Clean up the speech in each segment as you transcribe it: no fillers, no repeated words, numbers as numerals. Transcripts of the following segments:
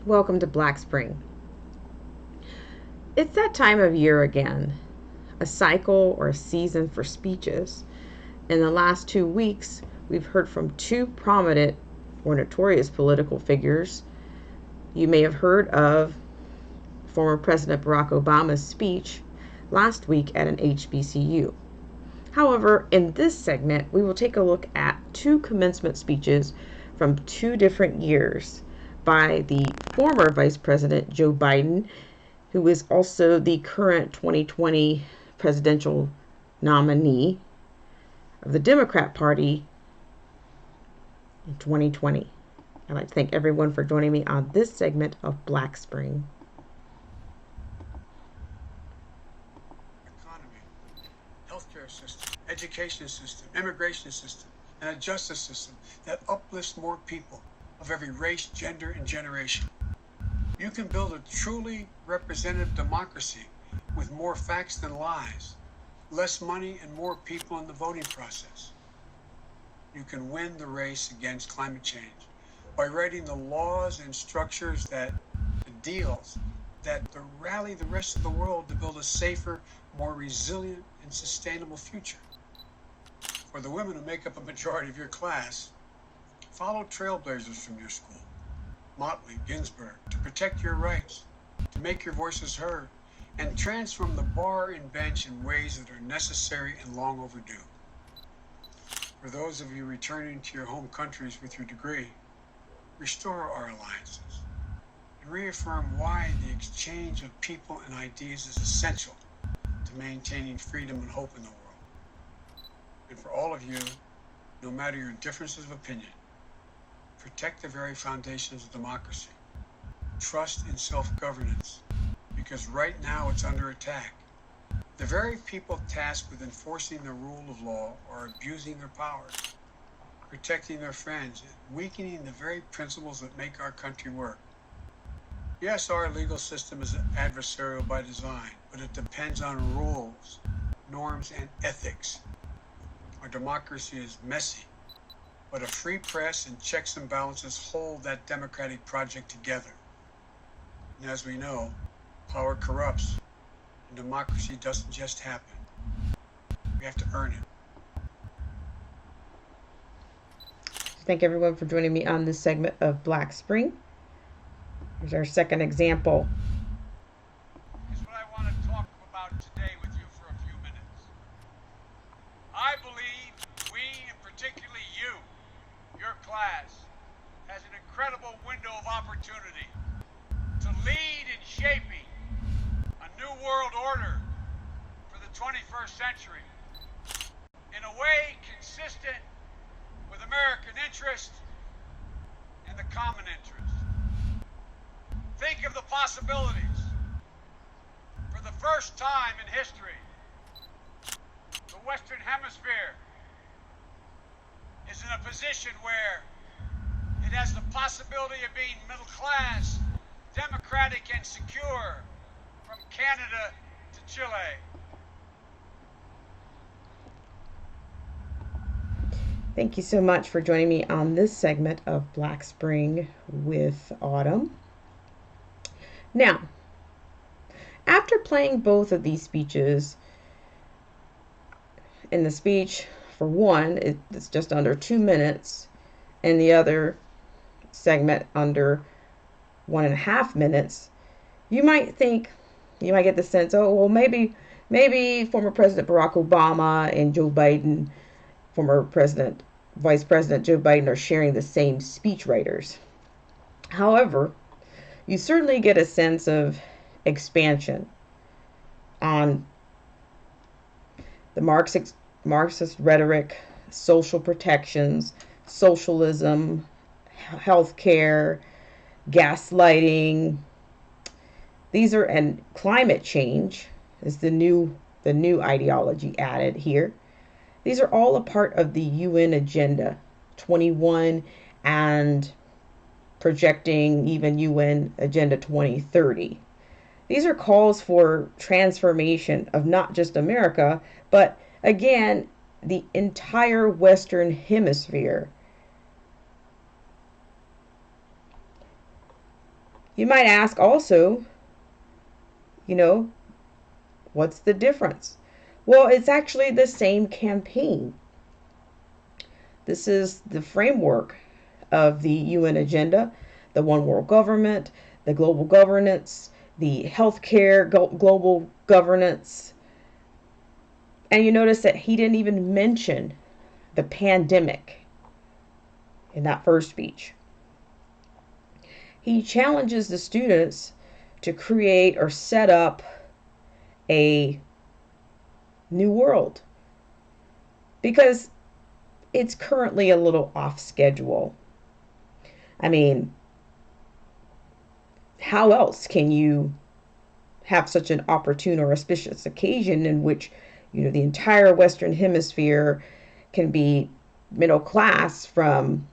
Welcome to Black Spring. It's that time of year again, a cycle or a season for speeches. In the last 2 weeks, we've heard from two prominent or notorious political figures. You may have heard of former President Barack Obama's speech last week at an HBCU. However, in this segment, we will take a look at two commencement speeches from two different years by the former Vice President Joe Biden, who is also the current 2020 presidential nominee of the Democrat Party in 2020. I'd like to thank everyone for joining me on this segment of Black Spring. Economy, healthcare system, education system, immigration system, and a justice system that uplifts more people of every race, gender, and generation. You can build a truly representative democracy with more facts than lies, less money, and more people in the voting process. You can win the race against climate change by writing the laws and structures the deals that rally the rest of the world to build a safer, more resilient, and sustainable future. For the women who make up a majority of your class, follow trailblazers from your school, Motley, Ginsburg, to protect your rights, to make your voices heard, and transform the bar and bench in ways that are necessary and long overdue. For those of you returning to your home countries with your degree, restore our alliances and reaffirm why the exchange of people and ideas is essential to maintaining freedom and hope in the world. And for all of you, no matter your differences of opinion, protect the very foundations of democracy. Trust in self-governance, because right now it's under attack. The very people tasked with enforcing the rule of law are abusing their power, protecting their friends, and weakening the very principles that make our country work. Yes, our legal system is adversarial by design, but it depends on rules, norms, and ethics. Our democracy is messy, but a free press and checks and balances hold that democratic project together. And as we know, power corrupts, and democracy doesn't just happen. We have to earn it. Thank everyone for joining me on this segment of Black Spring. Here's our second example. Is what I want to talk about today with you for a few minutes. I believe we, and particularly you, your class, has an incredible window of opportunity to lead in shaping a new world order for the 21st century in a way consistent with American interest and the common interest. Think of the possibilities. For the first time in history, the Western Hemisphere is in a position where it has the possibility of being middle class, democratic, and secure from Canada to Chile. Thank you so much for joining me on this segment of Black Spring with Autumn. Now, after playing both of these speeches, in the speech for one, it's just under 2 minutes, and the other segment under 1.5 minutes, you might get the sense, oh, well, maybe former President Barack Obama and Joe Biden, Vice President Joe Biden, are sharing the same speechwriters. However, you certainly get a sense of expansion on the Marxist rhetoric, social protections, socialism, healthcare, gaslighting. And climate change is the new ideology added here. These are all a part of the UN Agenda 21 and projecting even UN Agenda 2030. These are calls for transformation of not just America, but again, the entire Western Hemisphere. You might ask also, you know, what's the difference? Well, it's actually the same campaign. This is the framework of the UN agenda, the one world government, the global governance, the healthcare global governance. And you notice that he didn't even mention the pandemic in that first speech. He challenges the students to create or set up a new world because it's currently a little off schedule. I mean, how else can you have such an opportune or auspicious occasion in which, the entire Western Hemisphere can be middle class from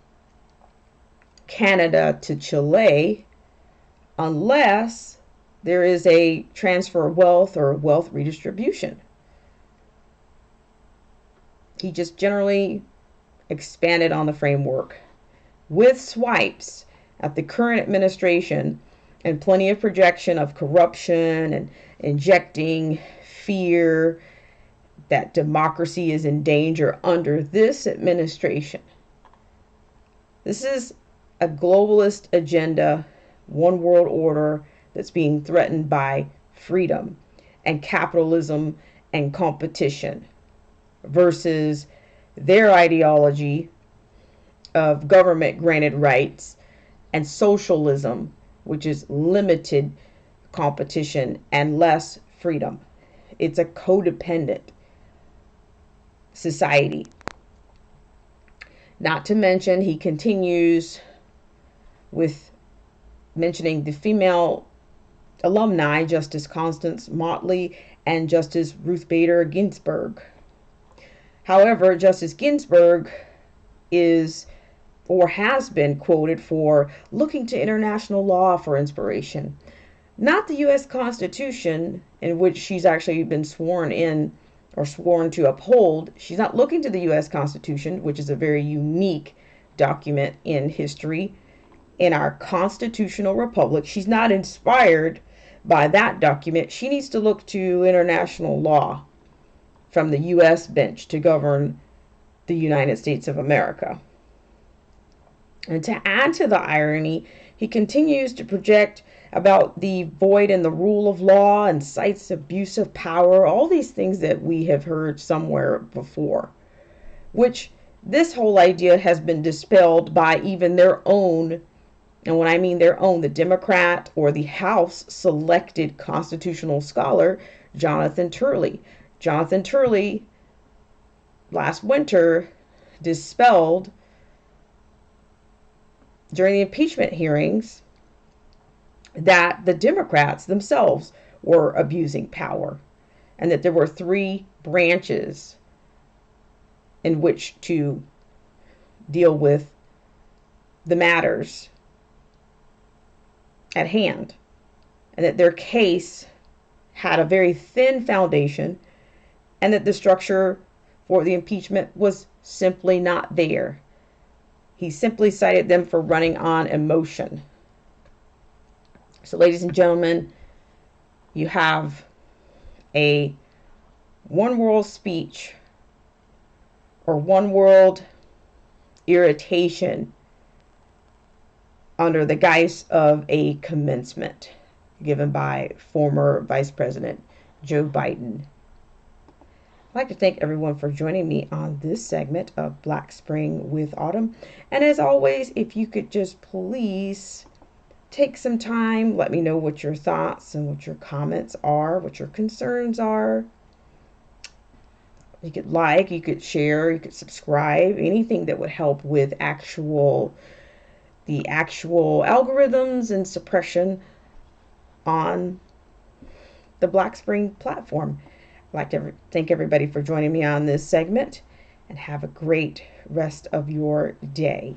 Canada to Chile, unless there is a transfer of wealth or wealth redistribution? He just generally expanded on the framework with swipes at the current administration and plenty of projection of corruption and injecting fear that democracy is in danger under this administration. This is a globalist agenda, one world order that's being threatened by freedom and capitalism and competition versus their ideology of government granted rights and socialism, which is limited competition and less freedom. It's a codependent society. Not to mention, he continues with mentioning the female alumni, Justice Constance Motley and Justice Ruth Bader Ginsburg. However, Justice Ginsburg is or has been quoted for looking to international law for inspiration, not the U.S. Constitution, in which she's actually been sworn in or sworn to uphold. She's not looking to the U.S. Constitution, which is a very unique document in history in our constitutional republic. She's not inspired by that document. She needs to look to international law from the U.S. bench to govern the United States of America. And to add to the irony, he continues to project about the void in the rule of law and cites abuse of power, all these things that we have heard somewhere before, which this whole idea has been dispelled by even their own, and when I mean their own, the Democrat or the House selected constitutional scholar, Jonathan Turley. Jonathan Turley last winter dispelled during the impeachment hearings that the Democrats themselves were abusing power and that there were three branches in which to deal with the matters at hand, and that their case had a very thin foundation, and that the structure for the impeachment was simply not there. He simply cited them for running on emotion. So, ladies and gentlemen, you have a one world speech or one world irritation under the guise of a commencement given by former Vice President Joe Biden. I'd like to thank everyone for joining me on this segment of Black Spring with Autumn. And as always, if you could just please take some time, let me know what your thoughts and what your comments are, what your concerns are. You could like, you could share, you could subscribe, anything that would help with the actual algorithms and suppression on the Black Spring platform. I'd like to thank everybody for joining me on this segment, and have a great rest of your day.